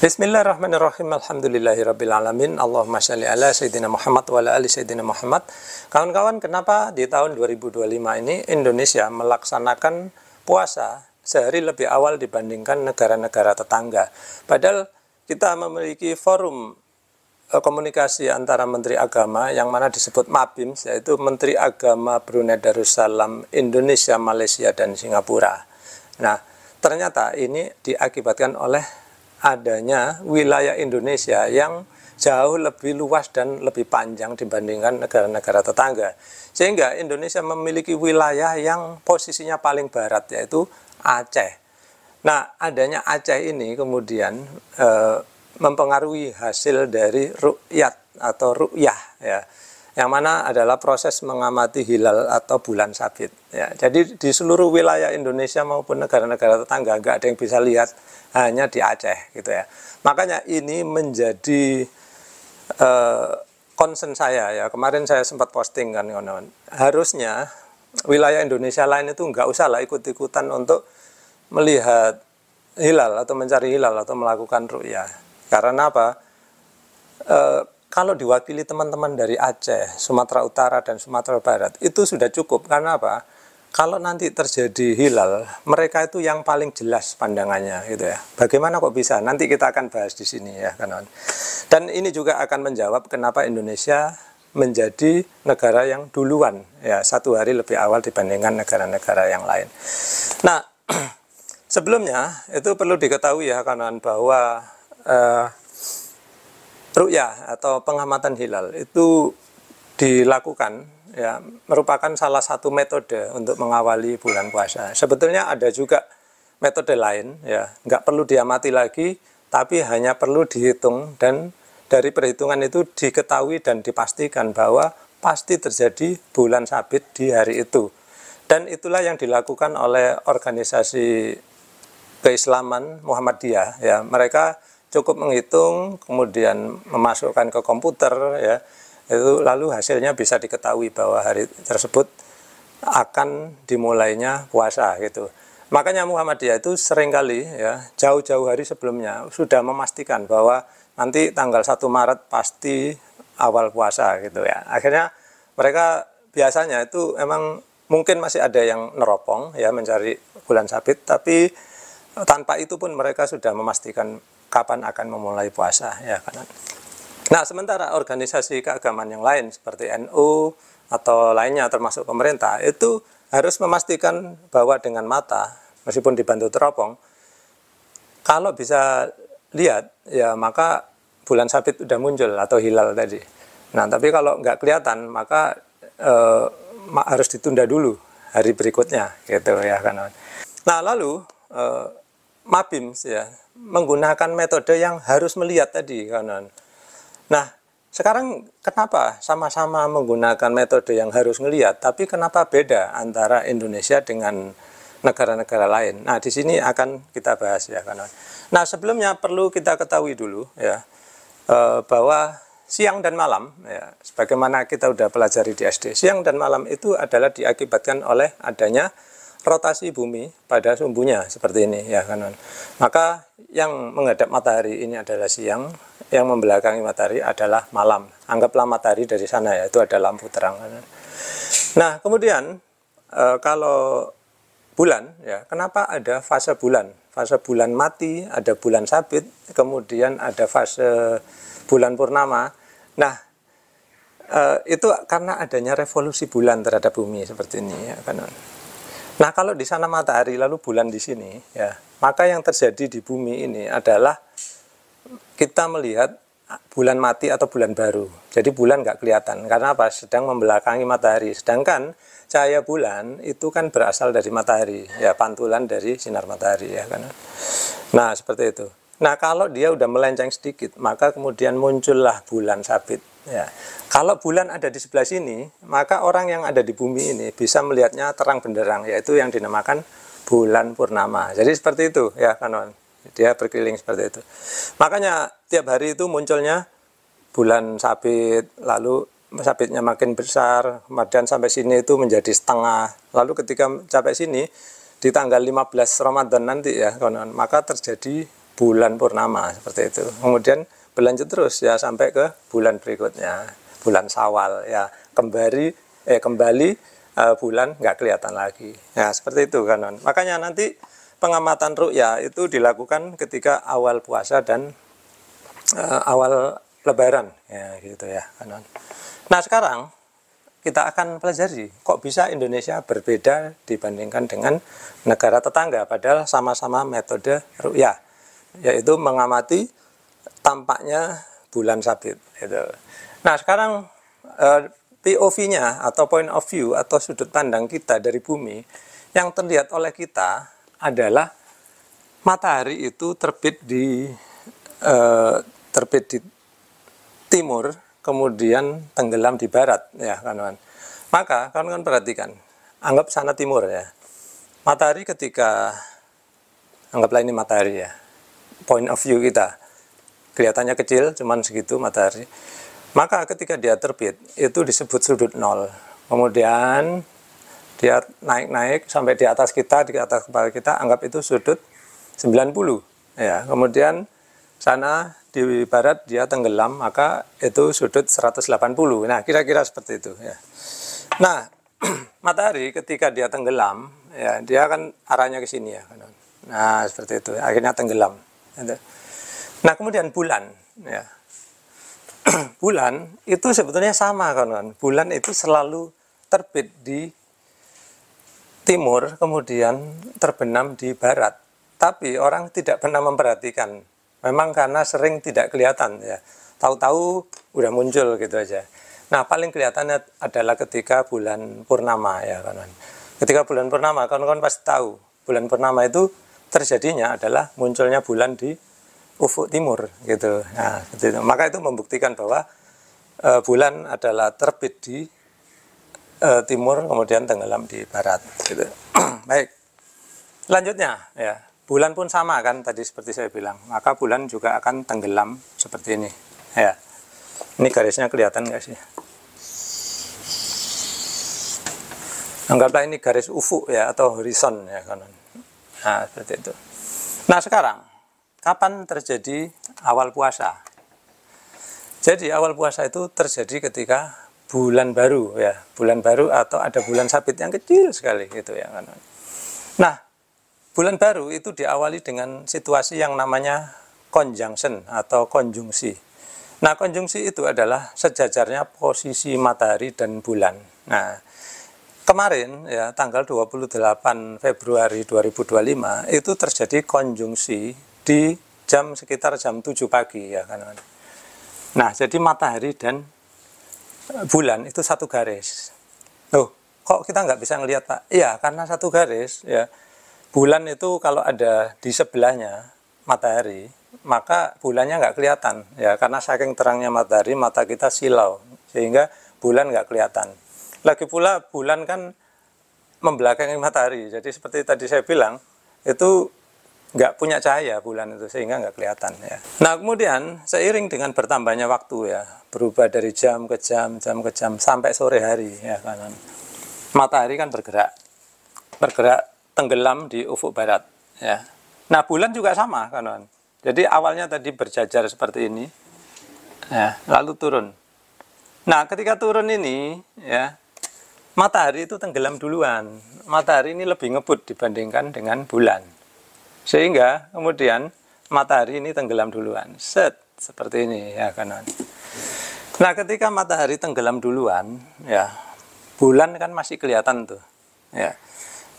Bismillahirrahmanirrahim. Alhamdulillahirrabbilalamin. Allahumma sholli ala Sayyidina Muhammad wa ala ali Sayyidina Muhammad. Kawan-kawan, kenapa di tahun 2025 ini Indonesia melaksanakan puasa sehari lebih awal dibandingkan negara-negara tetangga? Padahal kita memiliki forum komunikasi antara Menteri Agama yang mana disebut MABIMS, yaitu Menteri Agama Brunei Darussalam, Indonesia, Malaysia, dan Singapura. Nah, ternyata ini diakibatkan oleh adanya wilayah Indonesia yang jauh lebih luas dan lebih panjang dibandingkan negara-negara tetangga. Sehingga Indonesia memiliki wilayah yang posisinya paling barat, yaitu Aceh. Nah, adanya Aceh ini kemudian mempengaruhi hasil dari ru'yat atau ru'yah, ya, yang mana adalah proses mengamati hilal atau bulan sabit. Ya, jadi di seluruh wilayah Indonesia maupun negara-negara tetangga nggak ada yang bisa lihat, hanya di Aceh, gitu ya. Makanya ini menjadi concern saya, ya. Kemarin saya sempat posting kan, kawan-kawan. Harusnya wilayah Indonesia lain itu nggak usah lah ikut-ikutan untuk melihat hilal atau mencari hilal atau melakukan ru'yah. Karena apa? Kalau diwakili teman-teman dari Aceh, Sumatera Utara, dan Sumatera Barat, itu sudah cukup. Karena apa? Kalau nanti terjadi hilal, mereka itu yang paling jelas pandangannya, gitu ya. Bagaimana kok bisa? Nanti kita akan bahas di sini, ya, kawan. Dan ini juga akan menjawab kenapa Indonesia menjadi negara yang duluan, ya, satu hari lebih awal dibandingkan negara-negara yang lain. Nah, sebelumnya itu perlu diketahui, ya, kawan, bahwa ru'yah atau pengamatan hilal itu dilakukan, ya, merupakan salah satu metode untuk mengawali bulan puasa. Sebetulnya ada juga metode lain, ya, nggak perlu diamati lagi, tapi hanya perlu dihitung, dan dari perhitungan itu diketahui dan dipastikan bahwa pasti terjadi bulan sabit di hari itu. Dan itulah yang dilakukan oleh organisasi keislaman Muhammadiyah, ya. Mereka cukup menghitung, kemudian memasukkan ke komputer, ya, itu lalu hasilnya bisa diketahui bahwa hari tersebut akan dimulainya puasa, gitu. Makanya Muhammadiyah itu seringkali, ya, jauh-jauh hari sebelumnya sudah memastikan bahwa nanti tanggal 1 Maret pasti awal puasa, gitu, ya. Akhirnya mereka biasanya itu emang mungkin masih ada yang neropong, ya, mencari bulan sabit, tapi tanpa itu pun mereka sudah memastikan kapan akan memulai puasa, ya, kan. Nah, sementara organisasi keagamaan yang lain seperti NU atau lainnya termasuk pemerintah itu harus memastikan bahwa dengan mata, meskipun dibantu teropong, kalau bisa lihat, ya, maka bulan sabit sudah muncul atau hilal tadi. Nah, tapi kalau nggak kelihatan, maka harus ditunda dulu hari berikutnya, gitu, ya, kan. Nah, lalu MABIMS, ya, menggunakan metode yang harus melihat tadi, kawan. Nah, sekarang kenapa sama-sama menggunakan metode yang harus melihat, tapi kenapa beda antara Indonesia dengan negara-negara lain? Nah, di sini akan kita bahas, ya, kawan. Nah, sebelumnya perlu kita ketahui dulu, ya, bahwa siang dan malam, ya, sebagaimana kita udah pelajari di SD, siang dan malam itu adalah diakibatkan oleh adanya rotasi bumi pada sumbunya seperti ini, ya, kawan. Maka yang menghadap matahari ini adalah siang, yang membelakangi matahari adalah malam. Anggaplah matahari dari sana, ya, itu ada lampu terang, kawan. Nah, kemudian kalau bulan, ya, kenapa ada fase bulan? Fase bulan mati, ada bulan sabit, kemudian ada fase bulan purnama. Nah, itu karena adanya revolusi bulan terhadap bumi seperti ini, ya, kawan. Nah, kalau di sana matahari lalu bulan di sini, ya, maka yang terjadi di bumi ini adalah kita melihat bulan mati atau bulan baru. Jadi bulan nggak kelihatan, karena apa? Sedang membelakangi matahari. Sedangkan cahaya bulan itu kan berasal dari matahari, ya, pantulan dari sinar matahari, ya, kan. Nah, seperti itu. Nah, kalau dia udah melenceng sedikit, maka kemudian muncullah bulan sabit, ya. Kalau bulan ada di sebelah sini, maka orang yang ada di bumi ini bisa melihatnya terang benderang, yaitu yang dinamakan bulan purnama. Jadi seperti itu, ya, kawan. Dia berkeliling seperti itu. Makanya tiap hari itu munculnya bulan sabit, lalu sabitnya makin besar, kemudian sampai sini itu menjadi setengah. Lalu ketika sampai sini di tanggal 15 Ramadan nanti, ya, kawan, maka terjadi bulan purnama seperti itu. Kemudian berlanjut terus ya sampai ke bulan berikutnya, bulan Syawal ya, kembali bulan nggak kelihatan lagi. Ya seperti itu kanon. Makanya nanti pengamatan ru'ya itu dilakukan ketika awal puasa dan awal Lebaran ya gitu ya kanon. Nah sekarang kita akan pelajari kok bisa Indonesia berbeda dibandingkan dengan negara tetangga padahal sama-sama metode ru'ya, yaitu mengamati tampaknya bulan sabit gitu. Nah sekarang POV-nya atau point of view atau sudut pandang kita dari bumi yang terlihat oleh kita adalah matahari itu terbit di timur, kemudian tenggelam di barat ya kawan-kawan. Maka kawan-kawan perhatikan, anggap sana timur ya. Matahari ketika, anggaplah ini matahari ya, point of view kita kelihatannya kecil, cuman segitu matahari. Maka ketika dia terbit itu disebut sudut nol. Kemudian dia naik-naik sampai di atas kita, di atas kepala kita, anggap itu sudut 90 ya. Kemudian sana di barat dia tenggelam, maka itu sudut 180. Nah, kira-kira seperti itu ya. Nah, matahari ketika dia tenggelam, ya dia kan arahnya ke sini ya. Nah, seperti itu. Akhirnya tenggelam. Nah, kemudian bulan ya. Bulan itu sebetulnya sama kawan. Bulan itu selalu terbit di timur, kemudian terbenam di barat. Tapi orang tidak pernah memperhatikan. Memang karena sering tidak kelihatan ya. Tahu-tahu udah muncul gitu aja. Nah, paling kelihatannya adalah ketika bulan purnama ya kawan. Ketika bulan purnama, kawan-kawan pasti tahu. Bulan purnama itu terjadinya adalah munculnya bulan di ufuk timur gitu. Nah, gitu. Maka itu membuktikan bahwa bulan adalah terbit di timur kemudian tenggelam di barat gitu. Baik. Selanjutnya ya. Bulan pun sama kan tadi seperti saya bilang, maka bulan juga akan tenggelam seperti ini ya. Ini garisnya kelihatan nggak sih? Anggaplah ini garis ufuk ya atau horizon ya kan. Nah seperti itu. Nah sekarang kapan terjadi awal puasa? Jadi awal puasa itu terjadi ketika bulan baru ya, bulan baru atau ada bulan sabit yang kecil sekali gitu ya kan. Nah bulan baru itu diawali dengan situasi yang namanya conjunction atau konjungsi. Nah, konjungsi itu adalah sejajarnya posisi matahari dan bulan. Nah, kemarin ya tanggal 28 Februari 2025 itu terjadi konjungsi di sekitar jam 7 pagi ya kan. Nah, jadi matahari dan bulan itu satu garis. Loh, kok kita nggak bisa ngelihat, Pak? Iya, karena satu garis ya. Bulan itu kalau ada di sebelahnya matahari, maka bulannya nggak kelihatan ya karena saking terangnya matahari mata kita silau sehingga bulan nggak kelihatan. Lagi pula bulan kan membelakangi matahari, jadi seperti tadi saya bilang itu nggak punya cahaya bulan itu sehingga nggak kelihatan ya. Nah kemudian seiring dengan bertambahnya waktu ya berubah dari jam ke jam sampai sore hari ya kan. Matahari kan bergerak tenggelam di ufuk barat ya. Nah bulan juga sama kawan. Jadi awalnya tadi berjajar seperti ini ya, lalu turun. Nah ketika turun ini ya matahari itu tenggelam duluan. Matahari ini lebih ngebut dibandingkan dengan bulan, sehingga kemudian matahari ini tenggelam duluan seperti ini ya kawan. Nah ketika matahari tenggelam duluan ya bulan kan masih kelihatan tuh ya.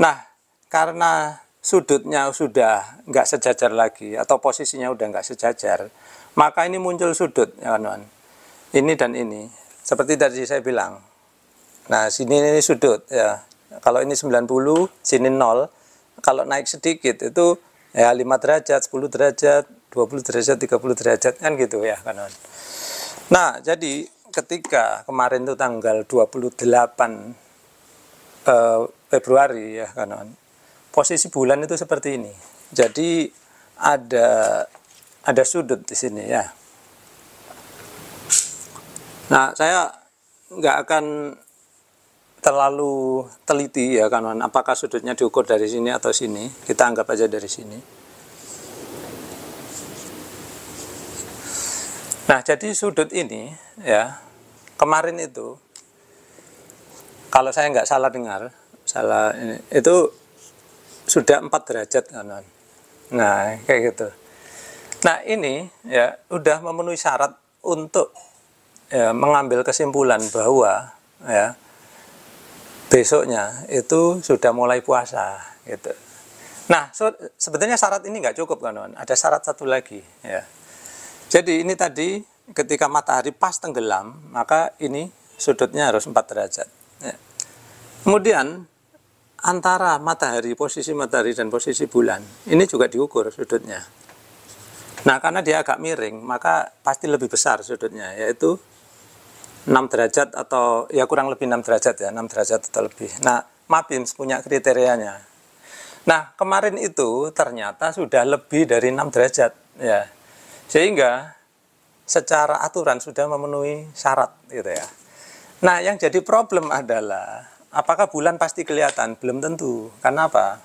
Nah karena sudutnya sudah nggak sejajar lagi atau posisinya udah nggak sejajar, maka ini muncul sudut ya kawan. Ini dan ini seperti tadi saya bilang. Nah sini ini sudut ya. Kalau ini 90, sini 0. Kalau naik sedikit itu ya 5 derajat, 10 derajat, 20 derajat, 30 derajat kan gitu ya kawan. Nah jadi ketika kemarin itu tanggal 28 Februari ya kawan. Posisi bulan itu seperti ini. Jadi ada sudut di sini ya. Nah, saya nggak akan terlalu teliti ya kawan. Apakah sudutnya diukur dari sini atau sini? Kita anggap aja dari sini. Nah, jadi sudut ini ya, kemarin itu kalau saya nggak salah dengar, itu sudah 4 derajat kanan. Nah, kayak gitu. Nah, ini ya udah memenuhi syarat untuk ya, mengambil kesimpulan bahwa ya besoknya itu sudah mulai puasa gitu. Nah, sebetulnya syarat ini nggak cukup kawan. Ada syarat satu lagi ya. Jadi ini tadi ketika matahari pas tenggelam, maka ini sudutnya harus 4 derajat. Ya. Kemudian antara posisi matahari dan posisi bulan, ini juga diukur sudutnya. Nah, karena dia agak miring, maka pasti lebih besar sudutnya, yaitu 6 derajat atau ya kurang lebih 6 derajat ya, 6 derajat atau lebih. Nah, MAPIMS punya kriterianya. Nah, kemarin itu ternyata sudah lebih dari 6 derajat ya. Sehingga secara aturan sudah memenuhi syarat gitu ya. Nah, yang jadi problem adalah apakah bulan pasti kelihatan? Belum tentu. Karena apa?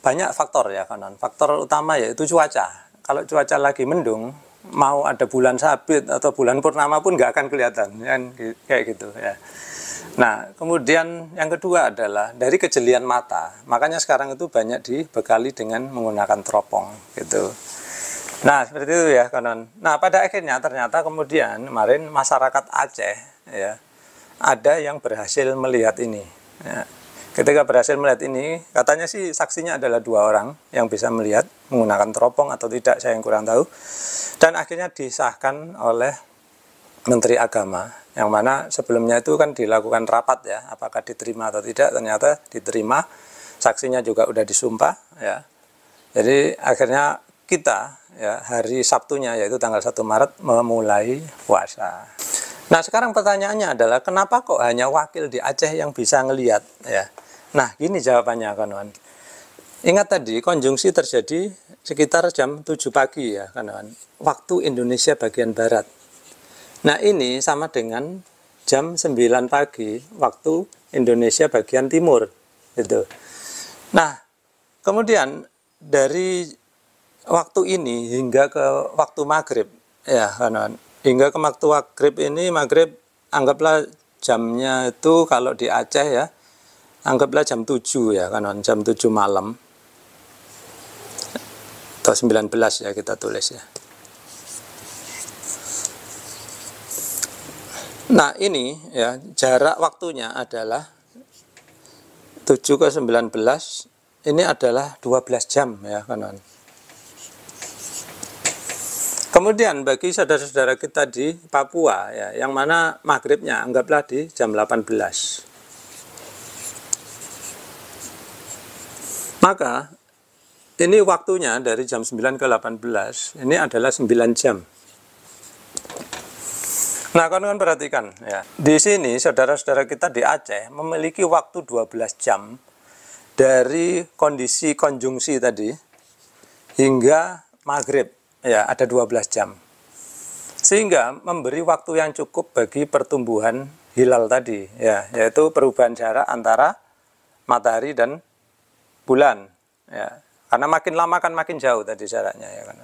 Banyak faktor ya kanan. Faktor utama yaitu cuaca. Kalau cuaca lagi mendung, mau ada bulan sabit atau bulan purnama pun nggak akan kelihatan, kan kayak gitu ya. Nah, kemudian yang kedua adalah dari kejelian mata. Makanya sekarang itu banyak dibekali dengan menggunakan teropong gitu. Nah, seperti itu ya kanan. Nah, pada akhirnya ternyata kemudian kemarin masyarakat Aceh ya ada yang berhasil melihat ini. Ya. Ketika berhasil melihat ini, katanya sih saksinya adalah 2 orang yang bisa melihat menggunakan teropong atau tidak, saya yang kurang tahu. Dan akhirnya disahkan oleh Menteri Agama, yang mana sebelumnya itu kan dilakukan rapat ya, apakah diterima atau tidak, ternyata diterima, saksinya juga udah disumpah ya. Jadi akhirnya kita ya hari Sabtunya yaitu tanggal 1 Maret memulai puasa. Nah, sekarang pertanyaannya adalah kenapa kok hanya wakil di Aceh yang bisa ngelihat ya. Nah, gini jawabannya kawan. Ingat tadi konjungsi terjadi sekitar jam 7 pagi ya kawan. Waktu Indonesia bagian barat. Nah, ini sama dengan jam 9 pagi waktu Indonesia bagian timur gitu. Nah, kemudian dari waktu ini hingga ke waktu maghrib ya kawan. Hingga ke waktu maghrib ini, maghrib anggaplah jamnya itu kalau di Aceh ya, anggaplah jam 7 ya kan, jam 7 malam. Atau 19 ya kita tulis ya. Nah ini ya, jarak waktunya adalah 7 ke 19, ini adalah 12 jam ya kawan. Kemudian bagi saudara-saudara kita di Papua ya, yang mana maghribnya anggaplah di jam 18. Maka ini waktunya dari jam 9 ke 18, ini adalah 9 jam. Nah, kawan-kawan perhatikan ya. Di sini saudara-saudara kita di Aceh memiliki waktu 12 jam dari kondisi konjungsi tadi hingga maghrib. Ya, ada 12 jam. Sehingga memberi waktu yang cukup bagi pertumbuhan hilal tadi, ya, yaitu perubahan jarak antara matahari dan bulan, ya. Karena makin lama kan makin jauh tadi jaraknya, ya kan.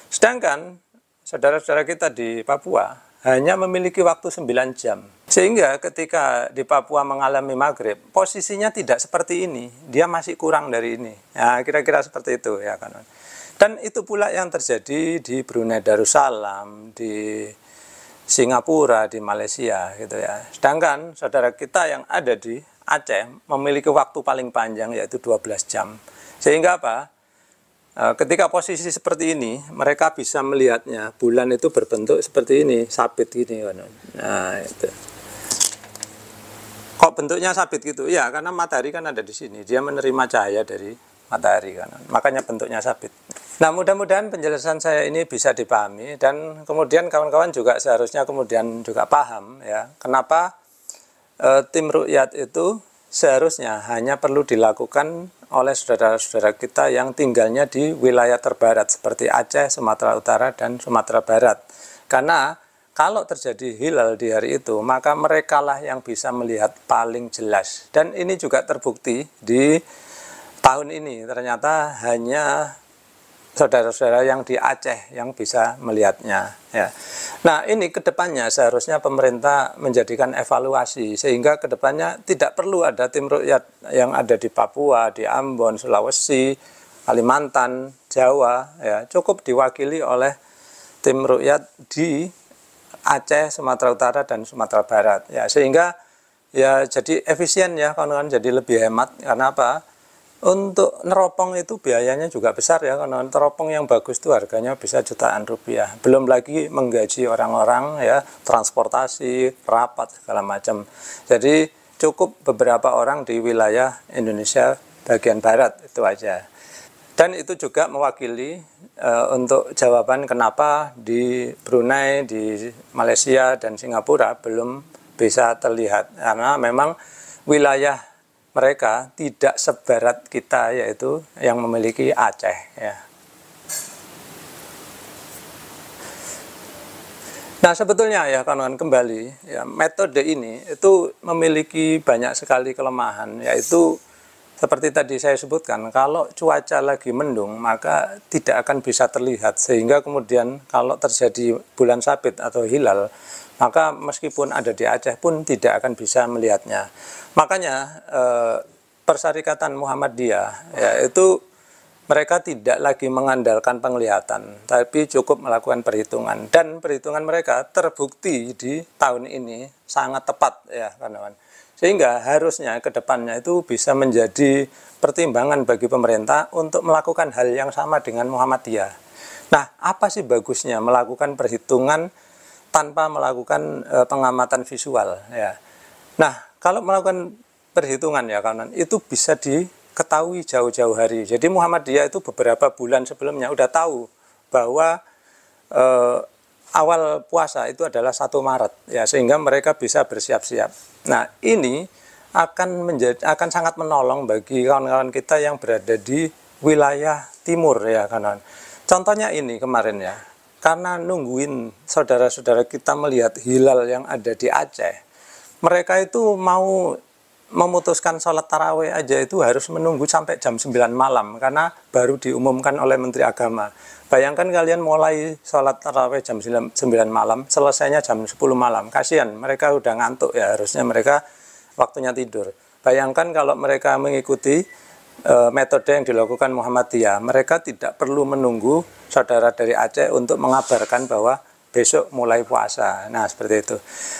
Sedangkan saudara-saudara kita di Papua hanya memiliki waktu 9 jam. Sehingga ketika di Papua mengalami maghrib, posisinya tidak seperti ini, dia masih kurang dari ini. Ya, kira-kira seperti itu, ya kan. Dan itu pula yang terjadi di Brunei Darussalam, di Singapura, di Malaysia gitu ya. Sedangkan saudara kita yang ada di Aceh memiliki waktu paling panjang yaitu 12 jam. Sehingga apa? Ketika posisi seperti ini, mereka bisa melihatnya bulan itu berbentuk seperti ini, sabit gini. Nah, itu. Kok bentuknya sabit gitu? Ya, karena matahari kan ada di sini. Dia menerima cahaya dari matahari kan. Makanya bentuknya sabit. Nah, mudah-mudahan penjelasan saya ini bisa dipahami dan kemudian kawan-kawan juga seharusnya kemudian juga paham ya, kenapa tim ruqyat itu seharusnya hanya perlu dilakukan oleh saudara-saudara kita yang tinggalnya di wilayah terbarat seperti Aceh, Sumatera Utara dan Sumatera Barat. Karena kalau terjadi hilal di hari itu, maka merekalah yang bisa melihat paling jelas. Dan ini juga terbukti di tahun ini ternyata hanya saudara-saudara yang di Aceh yang bisa melihatnya, ya. Nah, ini kedepannya seharusnya pemerintah menjadikan evaluasi sehingga kedepannya tidak perlu ada tim rukyat yang ada di Papua, di Ambon, Sulawesi, Kalimantan, Jawa, ya, cukup diwakili oleh tim rukyat di Aceh, Sumatera Utara dan Sumatera Barat, ya, sehingga ya jadi efisien ya kawan-kawan, jadi lebih hemat. Karena apa? Untuk neropong itu biayanya juga besar ya, karena teropong yang bagus itu harganya bisa jutaan rupiah. Belum lagi menggaji orang-orang ya, transportasi, rapat segala macam. Jadi cukup beberapa orang di wilayah Indonesia bagian barat itu aja. Dan itu juga mewakili untuk jawaban kenapa di Brunei, di Malaysia dan Singapura belum bisa terlihat, karena memang wilayah mereka tidak sebarat kita, yaitu yang memiliki Aceh, ya. Nah, sebetulnya ya kawan-kawan, kembali ya, metode ini itu memiliki banyak sekali kelemahan, yaitu seperti tadi saya sebutkan, kalau cuaca lagi mendung maka tidak akan bisa terlihat, sehingga kemudian kalau terjadi bulan sabit atau hilal, maka meskipun ada di Aceh pun tidak akan bisa melihatnya. Makanya Persyarikatan Muhammadiyah ya, itu mereka tidak lagi mengandalkan penglihatan, tapi cukup melakukan perhitungan, dan perhitungan mereka terbukti di tahun ini sangat tepat ya kawan-kawan. Sehingga harusnya ke depannya itu bisa menjadi pertimbangan bagi pemerintah untuk melakukan hal yang sama dengan Muhammadiyah. Nah, apa sih bagusnya melakukan perhitungan tanpa melakukan pengamatan visual, ya. Nah, kalau melakukan perhitungan ya kawan, itu bisa diketahui jauh-jauh hari. Jadi Muhammadiyah itu beberapa bulan sebelumnya udah tahu bahwa awal puasa itu adalah 1 Maret ya, sehingga mereka bisa bersiap-siap. Nah, ini akan sangat menolong bagi kawan-kawan kita yang berada di wilayah timur ya kawan. Contohnya ini kemarin ya, karena nungguin saudara-saudara kita melihat hilal yang ada di Aceh, mereka itu mau memutuskan sholat tarawih aja itu harus menunggu sampai jam 9 malam, karena baru diumumkan oleh Menteri Agama. Bayangkan kalian mulai sholat tarawih jam 9 malam, selesainya jam 10 malam. Kasihan, mereka udah ngantuk ya, harusnya mereka waktunya tidur. Bayangkan kalau mereka mengikuti metode yang dilakukan Muhammadiyah, mereka tidak perlu menunggu saudara dari Aceh untuk mengabarkan bahwa besok mulai puasa. Nah, seperti itu.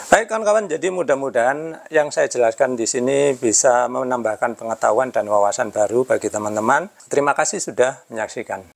Baik kawan-kawan, jadi mudah-mudahan yang saya jelaskan di sini bisa menambahkan pengetahuan dan wawasan baru bagi teman-teman. Terima kasih sudah menyaksikan.